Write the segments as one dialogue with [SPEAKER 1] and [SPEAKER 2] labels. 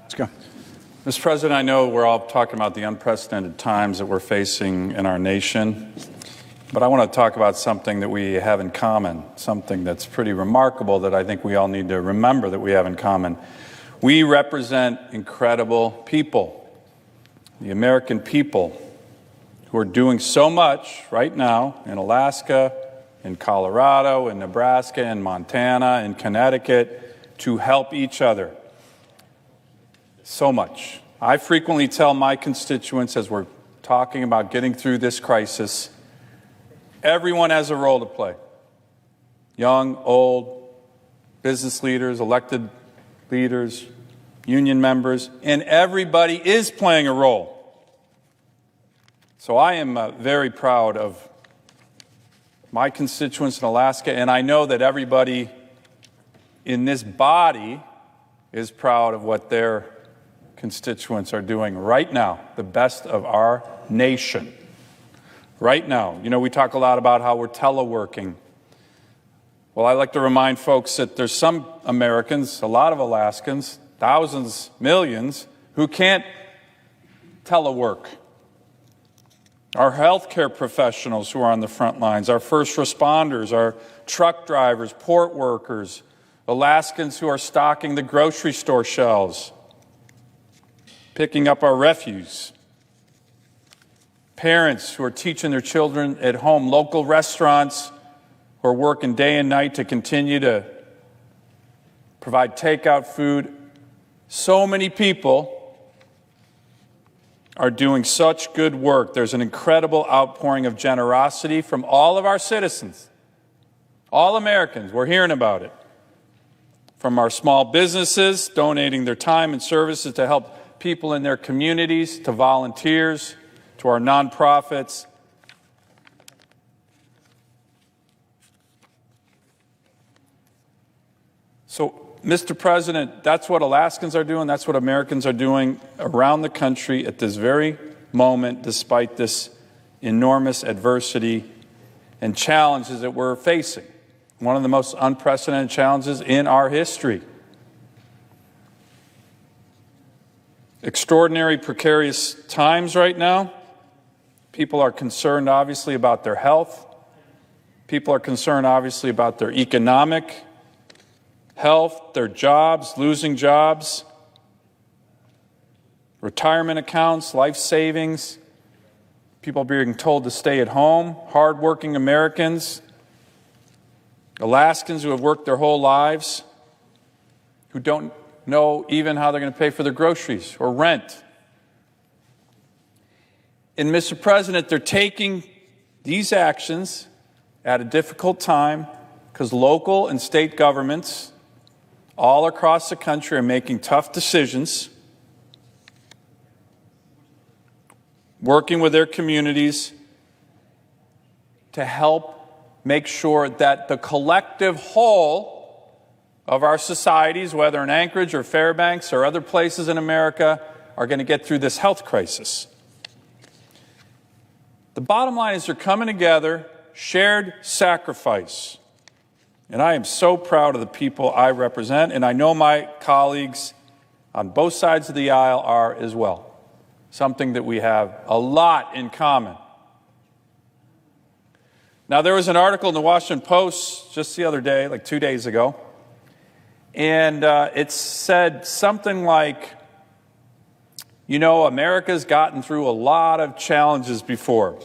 [SPEAKER 1] Let's go. Mr. President, I know we're all talking about the unprecedented times that we're facing in our nation, but I want to talk about something that we have in common, something that's pretty remarkable that I think we all need to remember that we have in common. We represent incredible people, the American people, who are doing so much right now in Alaska, in Colorado, in Nebraska, in Montana, in Connecticut, to help each other. So much. I frequently tell my constituents as we're talking about getting through this crisis, everyone has a role to play. Young, old, business leaders, elected leaders, union members, and everybody is playing a role. So I am very proud of my constituents in Alaska, and I know that everybody in this body is proud of what their constituents are doing right now, the best of our nation. Right now. You know, we talk a lot about how we're teleworking. Well, I like to remind folks that there's some Americans, a lot of Alaskans, thousands, millions, who can't telework. Our healthcare professionals who are on the front lines, our first responders, our truck drivers, port workers, Alaskans who are stocking the grocery store shelves, picking up our refuse, parents who are teaching their children at home, local restaurants who are working day and night to continue to provide takeout food. So many people are doing such good work. There's an incredible outpouring of generosity from all of our citizens, all Americans. We're hearing about it. From our small businesses donating their time and services to help people in their communities, to volunteers, to our nonprofits. So, Mr. President, that's what Alaskans are doing, that's what Americans are doing around the country at this very moment, despite this enormous adversity and challenges that we're facing. One of the most unprecedented challenges in our history. Extraordinary precarious times right now. People are concerned, obviously, about their health. People are concerned, obviously, about their economic health, their jobs, losing jobs, retirement accounts, life savings. People being told to stay at home. Hardworking Americans, Alaskans who have worked their whole lives, who don't know even how they're going to pay for their groceries or rent. And Mr. President, they're taking these actions at a difficult time because local and state governments all across the country are making tough decisions, working with their communities to help make sure that the collective whole of our societies, whether in Anchorage or Fairbanks or other places in America, are going to get through this health crisis. The bottom line is they're coming together, shared sacrifice. And I am so proud of the people I represent, and I know my colleagues on both sides of the aisle are as well. Something that we have a lot in common. Now, there was an article in the Washington Post just the other day, like 2 days ago, and it said something like, you know, America's gotten through a lot of challenges before.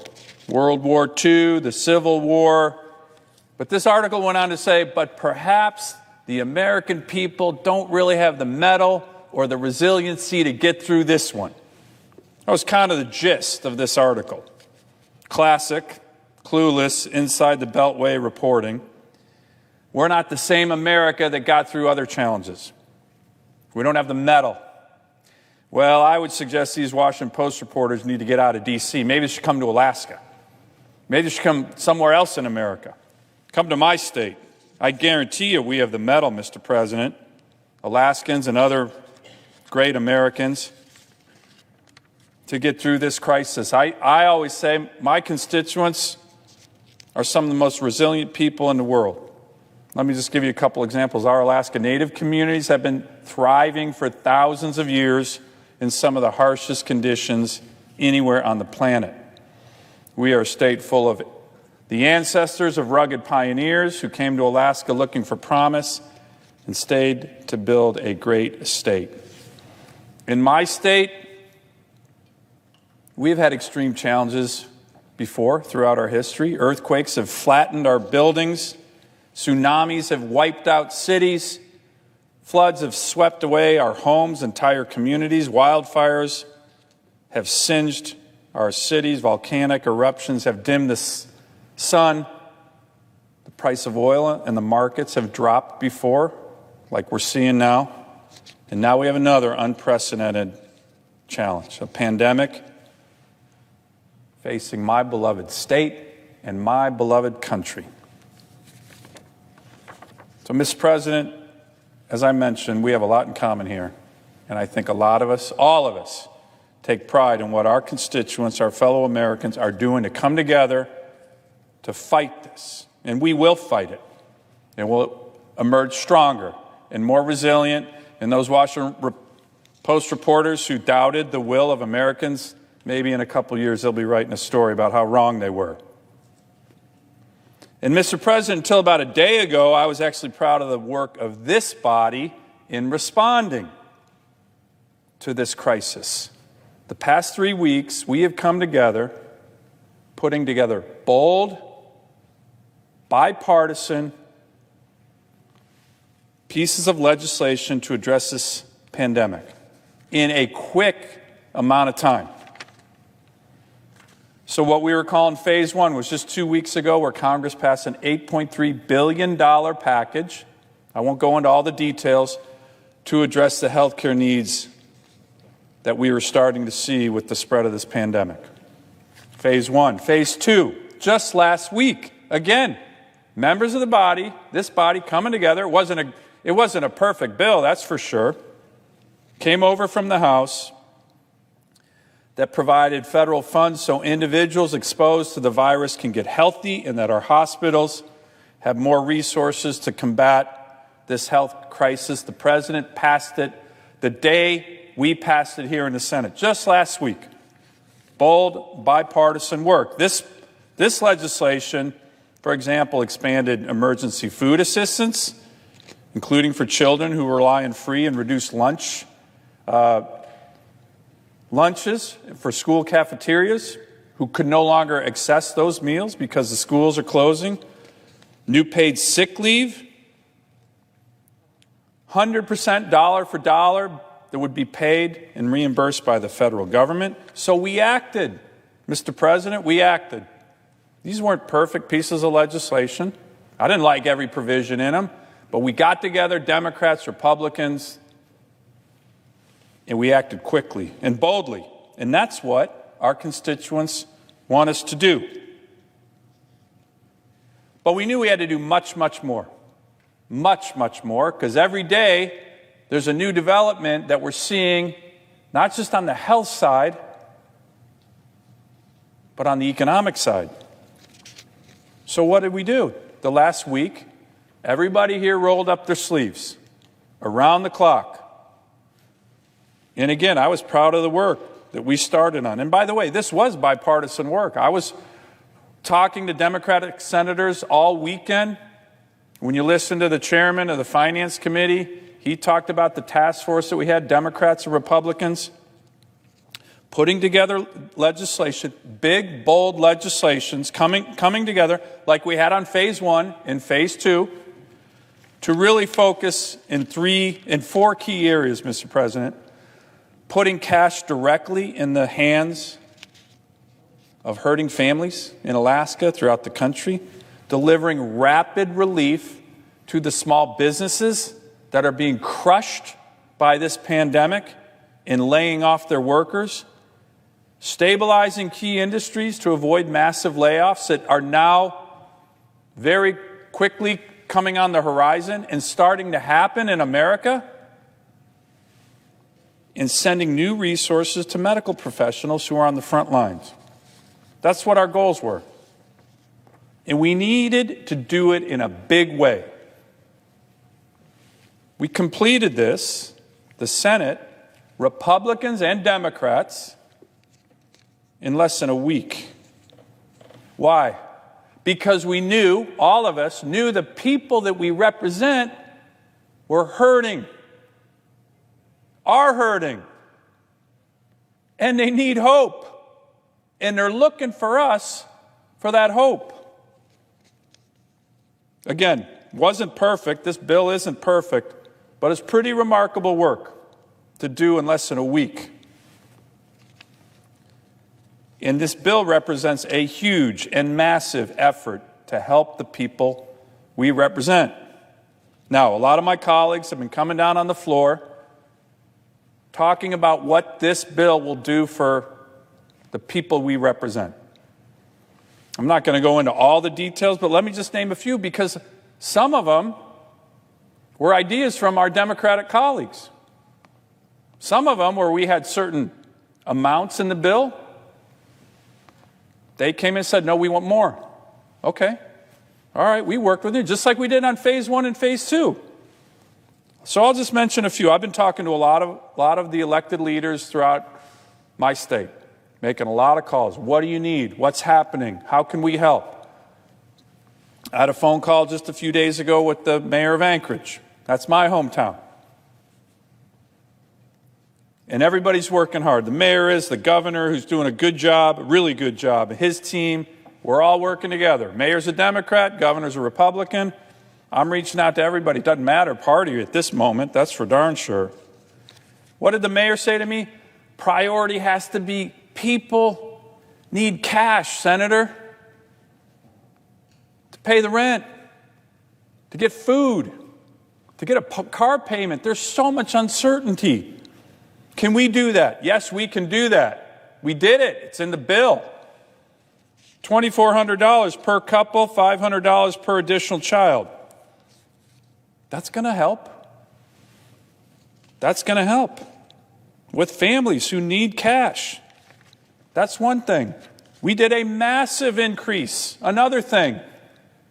[SPEAKER 1] World War II, the Civil War. But this article went on to say, but perhaps the American people don't really have the mettle or the resiliency to get through this one. That was kind of the gist of this article. Classic, clueless, inside the Beltway reporting. We're not the same America that got through other challenges. We don't have the mettle. Well, I would suggest these Washington Post reporters need to get out of D.C. Maybe they should come to Alaska. Maybe they should come somewhere else in America. Come to my state. I guarantee you we have the mettle, Mr. President, Alaskans and other great Americans, to get through this crisis. I always say my constituents are some of the most resilient people in the world. Let me just give you a couple examples. Our Alaska Native communities have been thriving for thousands of years in some of the harshest conditions anywhere on the planet. We are a state full of the ancestors of rugged pioneers who came to Alaska looking for promise and stayed to build a great state. In my state, we've had extreme challenges before throughout our history. Earthquakes have flattened our buildings. Tsunamis have wiped out cities. Floods have swept away our homes, entire communities. Wildfires have singed our cities. Volcanic eruptions have dimmed the sun. The price of oil and the markets have dropped before, like we're seeing now. And now we have another unprecedented challenge, a pandemic facing my beloved state and my beloved country. So, Mr. President, as I mentioned, we have a lot in common here. And I think a lot of us, all of us, take pride in what our constituents, our fellow Americans, are doing to come together to fight this. And we will fight it. And we'll emerge stronger and more resilient. And those Washington Post reporters who doubted the will of Americans, maybe in a couple years they'll be writing a story about how wrong they were. And Mr. President, until about a day ago, I was actually proud of the work of this body in responding to this crisis. The past 3 weeks, we have come together, putting together bold, bipartisan pieces of legislation to address this pandemic in a quick amount of time. So what we were calling Phase 1 was just 2 weeks ago, where Congress passed an $8.3 billion package, I won't go into all the details, to address the health care needs that we were starting to see with the spread of this pandemic. Phase 1. Phase 2, just last week, again, members of the body, this body coming together. It wasn't a perfect bill, that's for sure. Came over from the House that provided federal funds so individuals exposed to the virus can get healthy and that our hospitals have more resources to combat this health crisis. The president passed it the day we passed it here in the Senate, just last week. Bold, bipartisan work. This legislation, for example, expanded emergency food assistance, including for children who rely on free and reduced lunches for school cafeterias who could no longer access those meals because the schools are closing. New paid sick leave, 100% dollar for dollar that would be paid and reimbursed by the federal government. So we acted, Mr. President, we acted. These weren't perfect pieces of legislation. I didn't like every provision in them, but we got together, Democrats, Republicans, and we acted quickly and boldly. And that's what our constituents want us to do. But we knew we had to do much, much more. Much, much more, because every day there's a new development that we're seeing, not just on the health side, but on the economic side. So what did we do? The last week, everybody here rolled up their sleeves around the clock. And again, I was proud of the work that we started on. And by the way, this was bipartisan work. I was talking to Democratic senators all weekend. When you listen to the chairman of the Finance Committee, he talked about the task force that we had, Democrats and Republicans, putting together legislation, big, bold legislations coming together like we had on Phase 1 and Phase 2 to really focus in 4 key areas, Mr. President. Putting cash directly in the hands of hurting families in Alaska, throughout the country, delivering rapid relief to the small businesses that are being crushed by this pandemic and laying off their workers, stabilizing key industries to avoid massive layoffs that are now very quickly coming on the horizon and starting to happen in America, and sending new resources to medical professionals who are on the front lines. That's what our goals were. And we needed to do it in a big way. We completed this, the Senate, Republicans and Democrats, in less than a week. Why? Because we knew, all of us knew, the people that we represent were hurting, are hurting, and they need hope. And they're looking for us for that hope. Again, wasn't perfect. This bill isn't perfect, but it's pretty remarkable work to do in less than a week. And this bill represents a huge and massive effort to help the people we represent. Now, a lot of my colleagues have been coming down on the floor talking about what this bill will do for the people we represent. I'm not going to go into all the details, but let me just name a few, because some of them were ideas from our Democratic colleagues. Some of them where we had certain amounts in the bill, they came and said, no, we want more. Okay. All right, we worked with you, just like we did on phase 1 and phase 2. So I'll just mention a few. I've been talking to a lot of the elected leaders throughout my state, making a lot of calls. What do you need? What's happening? How can we help? I had a phone call just a few days ago with the mayor of Anchorage. That's my hometown. And everybody's working hard. The mayor is, the governor, who's doing a good job, a really good job, his team. We're all working together. Mayor's a Democrat, governor's a Republican. I'm reaching out to everybody. It doesn't matter party at this moment, that's for darn sure. What did the mayor say to me? Priority has to be people need cash, Senator, to pay the rent, to get food, to get a car payment. There's so much uncertainty. Can we do that? Yes, we can do that. We did it. It's in the bill. $2,400 per couple, $500 per additional child. That's going to help. That's going to help with families who need cash. That's one thing. We did a massive increase, another thing,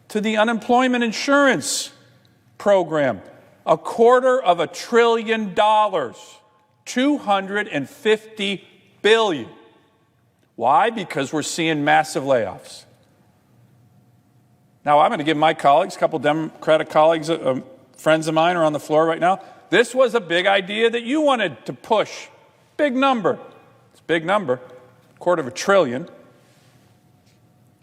[SPEAKER 1] to the unemployment insurance program. $250 billion. $250 billion. Why? Because we're seeing massive layoffs. Now, I'm going to give my colleagues, a couple Democratic colleagues, friends of mine are on the floor right now. This was a big idea that you wanted to push. Big number. It's a big number. $250 billion.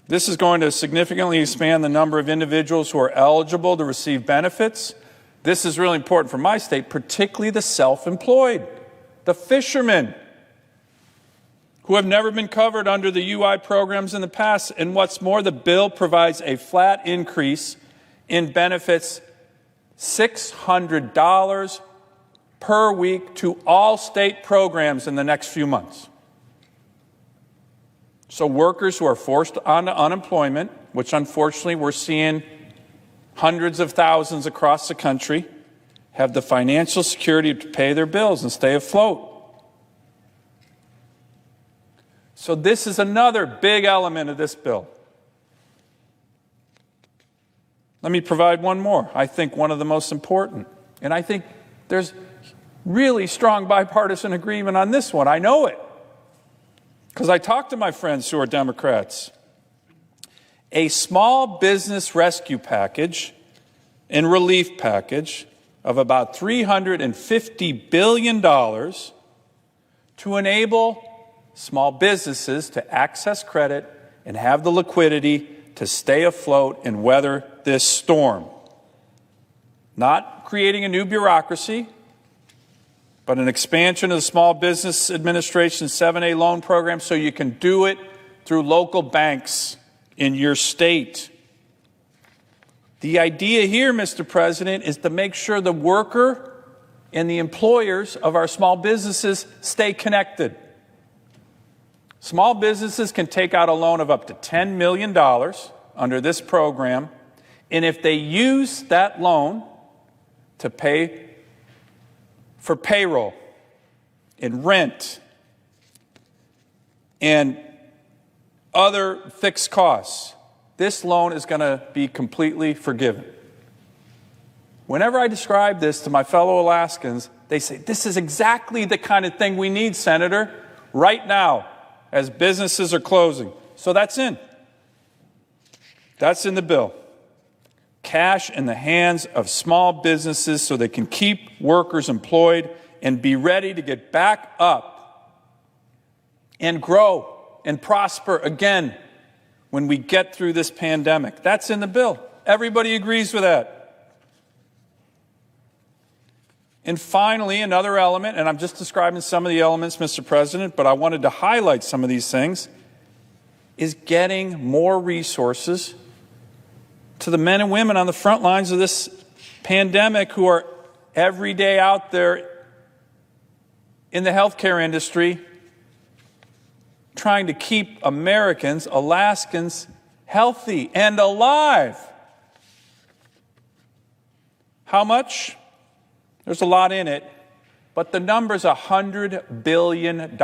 [SPEAKER 1] This is going to significantly expand the number of individuals who are eligible to receive benefits. This is really important for my state, particularly the self-employed, the fishermen who have never been covered under the UI programs in the past. And what's more, the bill provides a flat increase in benefits, $600 per week to all state programs in the next few months. So workers who are forced onto unemployment, which unfortunately we're seeing hundreds of thousands across the country, have the financial security to pay their bills and stay afloat. So this is another big element of this bill. Let me provide one more. I think one of the most important. And I think there's really strong bipartisan agreement on this one. I know it, because I talk to my friends who are Democrats. A small business rescue package and relief package of about $350 billion to enable small businesses to access credit and have the liquidity to stay afloat and weather this storm. Not creating a new bureaucracy, but an expansion of the Small Business Administration 7A loan program so you can do it through local banks in your state. The idea here, Mr. President, is to make sure the worker and the employers of our small businesses stay connected. Small businesses can take out a loan of up to $10 million under this program, and if they use that loan to pay for payroll and rent and other fixed costs, this loan is going to be completely forgiven. Whenever I describe this to my fellow Alaskans, they say, this is exactly the kind of thing we need, Senator, right now, as businesses are closing. So that's in. That's in the bill. Cash in the hands of small businesses so they can keep workers employed and be ready to get back up and grow and prosper again when we get through this pandemic. That's in the bill. Everybody agrees with that. And finally, another element, and I'm just describing some of the elements, Mr. President, but I wanted to highlight some of these things, is getting more resources to the men and women on the front lines of this pandemic who are every day out there in the healthcare industry trying to keep Americans, Alaskans, healthy and alive. How much? There's a lot in it, but the number's $100 billion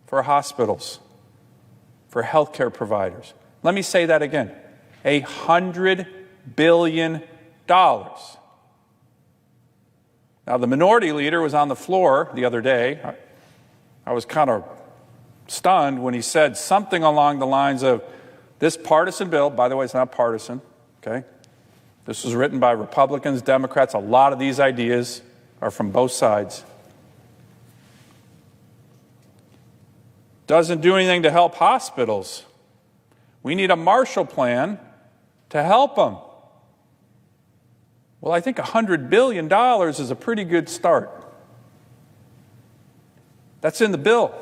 [SPEAKER 1] for hospitals, for healthcare providers. Let me say that again. $100 billion. Now, the minority leader was on the floor the other day. I was kind of stunned when he said something along the lines of, this partisan bill, by the way, it's not partisan, okay? This was written by Republicans, Democrats. A lot of these ideas are from both sides. Doesn't do anything to help hospitals. We need a Marshall Plan to help them. Well, I think $100 billion is a pretty good start. That's in the bill.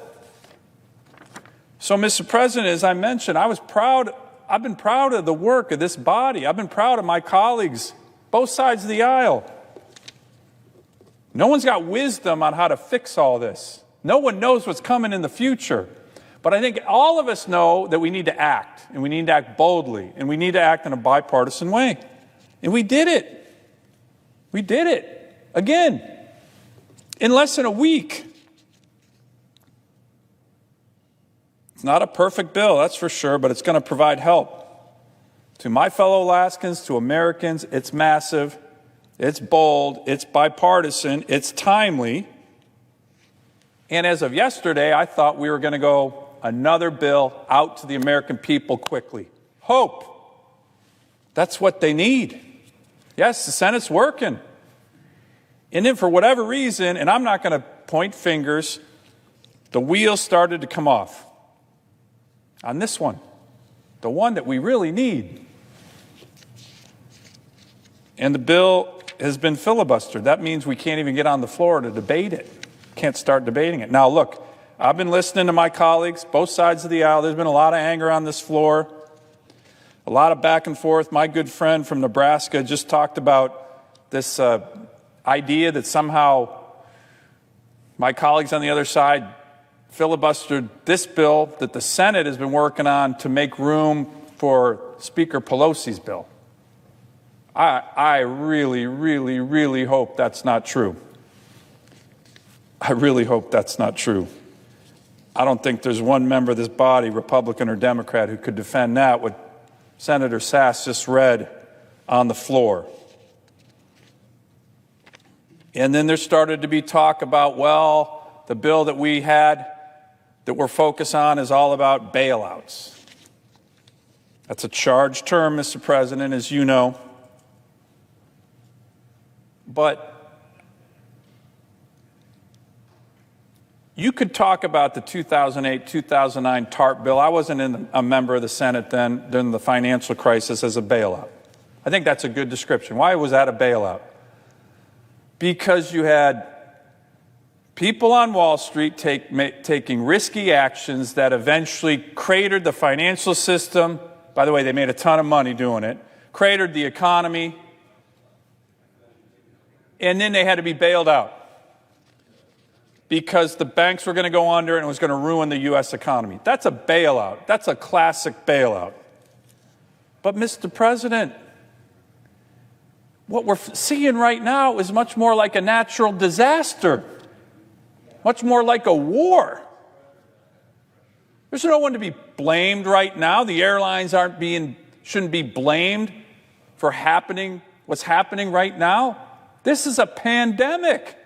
[SPEAKER 1] So, Mr. President, as I mentioned, I've been proud of the work of this body. I've been proud of my colleagues, both sides of the aisle. No one's got wisdom on how to fix all this. No one knows what's coming in the future. But I think all of us know that we need to act, and we need to act boldly, and we need to act in a bipartisan way. And we did it. We did it. Again, in less than a week. It's not a perfect bill, that's for sure, but it's going to provide help to my fellow Alaskans, to Americans. It's massive, it's bold, it's bipartisan, it's timely. And as of yesterday, I thought we were going to go another bill out to the American people quickly. Hope. That's what they need. Yes, the Senate's working. And then for whatever reason, and I'm not going to point fingers, the wheels started to come off on this one, the one that we really need. And the bill has been filibustered. That means we can't even get on the floor to debate it. Can't start debating it. Now, look, I've been listening to my colleagues, both sides of the aisle. There's been a lot of anger on this floor, a lot of back and forth. My good friend from Nebraska just talked about this idea that somehow my colleagues on the other side filibustered this bill that the Senate has been working on to make room for Speaker Pelosi's bill. I really, really, really hope that's not true. I really hope that's not true. I don't think there's one member of this body, Republican or Democrat, who could defend that, what Senator Sass just read on the floor. And then there started to be talk about, well, the bill that we had that we're focused on is all about bailouts. That's a charged term, Mr. President, as you know. But you could talk about the 2008-2009 TARP bill. I wasn't a member of the Senate then, during the financial crisis, as a bailout. I think that's a good description. Why was that a bailout? Because you had people on Wall Street taking risky actions that eventually cratered the financial system. By the way, they made a ton of money doing it. Cratered the economy. And then they had to be bailed out because the banks were going to go under and it was going to ruin the U.S. economy. That's a bailout. That's a classic bailout. But, Mr. President, what we're seeing right now is much more like a natural disaster, much more like a war. There's no one to be blamed right now. The airlines shouldn't be blamed for what's happening right now? This is a pandemic.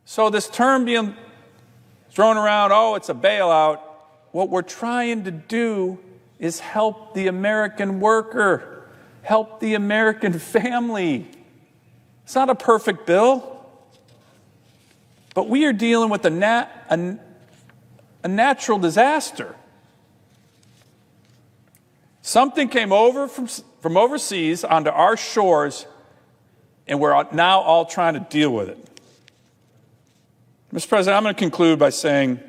[SPEAKER 1] So this term being thrown around, oh, it's a bailout. What we're trying to do is help the American worker, help the American family. It's not a perfect bill, but we are dealing with a natural disaster. Something came over from overseas onto our shores, and we're now all trying to deal with it. Mr. President, I'm going to conclude by saying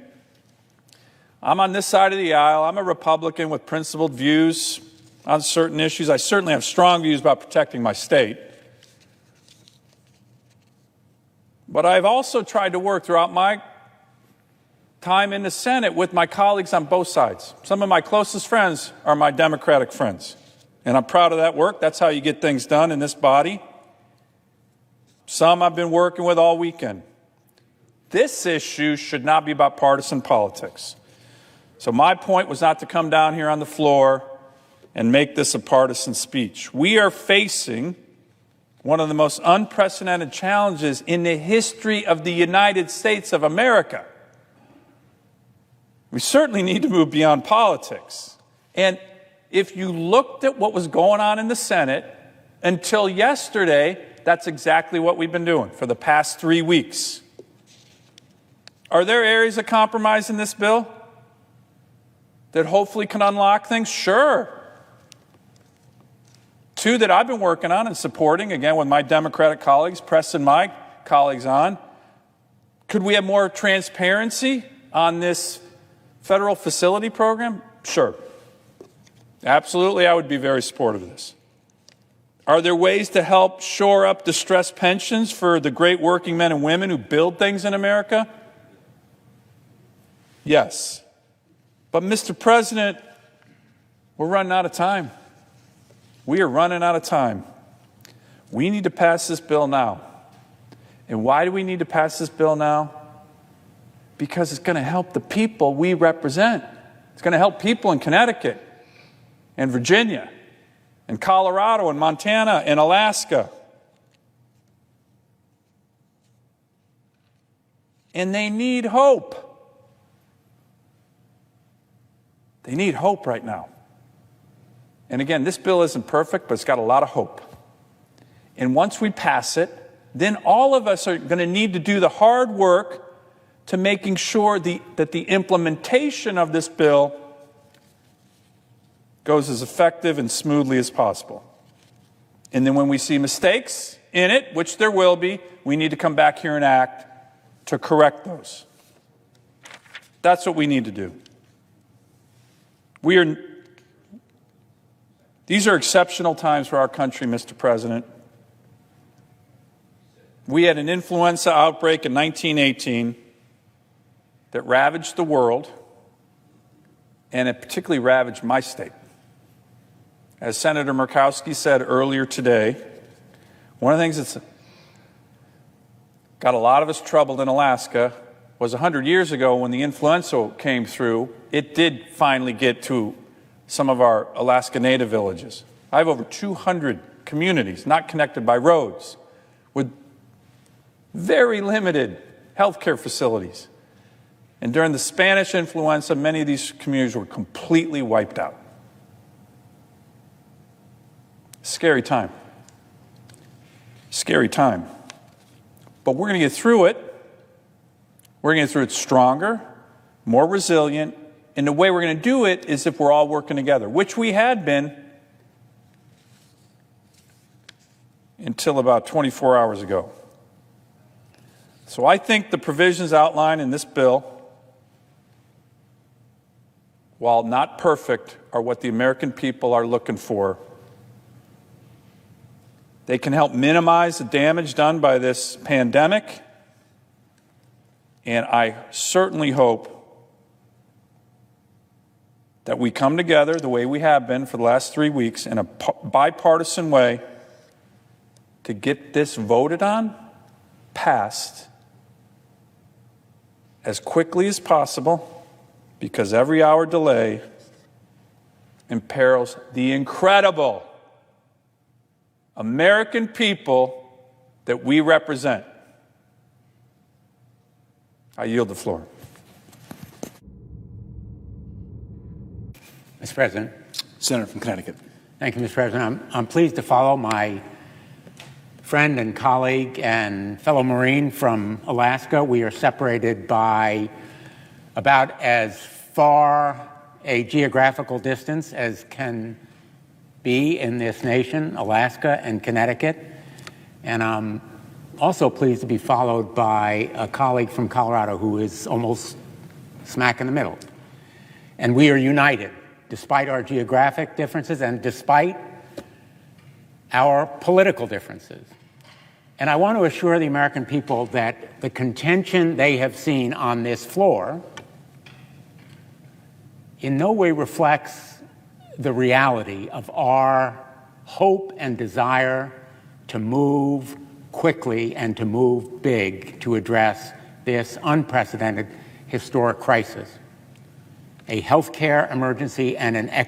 [SPEAKER 1] I'm on this side of the aisle. I'm a Republican with principled views on certain issues. I certainly have strong views about protecting my state. But I've also tried to work throughout my time in the Senate with my colleagues on both sides. Some of my closest friends are my Democratic friends, and I'm proud of that work. That's how you get things done in this body. Some I've been working with all weekend. This issue should not be about partisan politics. So my point was not to come down here on the floor and make this a partisan speech. We are facing one of the most unprecedented challenges in the history of the United States of America. We certainly need to move beyond politics. And if you looked at what was going on in the Senate until yesterday, that's exactly what we've been doing for the past 3 weeks. Are there areas of compromise in this bill that hopefully can unlock things? Sure. 2 that I've been working on and supporting, again, with my Democratic colleagues, pressing my colleagues on. Could we have more transparency on this federal facility program? Sure. Absolutely, I would be very supportive of this. Are there ways to help shore up distressed pensions for the great working men and women who build things in America? Yes. But, Mr. President, we're running out of time. We are running out of time. We need to pass this bill now. And why do we need to pass this bill now? Because it's going to help the people we represent. It's going to help people in Connecticut and Virginia and Colorado and Montana and Alaska. And they need hope. They need hope right now. And again, this bill isn't perfect, but it's got a lot of hope. And once we pass it, then all of us are going to need to do the hard work to making sure that the implementation of this bill goes as effective and smoothly as possible. And then when we see mistakes in it, which there will be, we need to come back here and act to correct those. That's what we need to do. These are exceptional times for our country, Mr. President. We had an influenza outbreak in 1918 that ravaged the world, and it particularly ravaged my state. As Senator Murkowski said earlier today, one of the things that's got a lot of us troubled in Alaska was 100 years ago when the influenza came through, it did finally get to some of our Alaska Native villages. I have over 200 communities not connected by roads with very limited healthcare facilities. And during the Spanish influenza, many of these communities were completely wiped out. Scary time. Scary time. But we're going to get through it. We're going to get through it stronger, more resilient, and the way we're going to do it is if we're all working together, which we had been until about 24 hours ago. So I think the provisions outlined in this bill, while not perfect, are what the American people are looking for. They can help minimize the damage done by this pandemic, and I certainly hope that we come together the way we have been for the last 3 weeks in a bipartisan way to get this voted on, passed as quickly as possible, because every hour delay imperils the incredible American people that we represent. I yield the floor.
[SPEAKER 2] Mr. President.
[SPEAKER 3] Senator from Connecticut.
[SPEAKER 2] Thank you, Mr. President. I'm pleased to follow my friend and colleague and fellow Marine from Alaska. We are separated by about as far a geographical distance as can be in this nation, Alaska and Connecticut. And I'm also pleased to be followed by a colleague from Colorado who is almost smack in the middle. And we are united, despite our geographic differences and despite our political differences. And I want to assure the American people that the contention they have seen on this floor in no way reflects the reality of our hope and desire to move quickly and to move big to address this unprecedented historic crisis, a healthcare emergency and an economic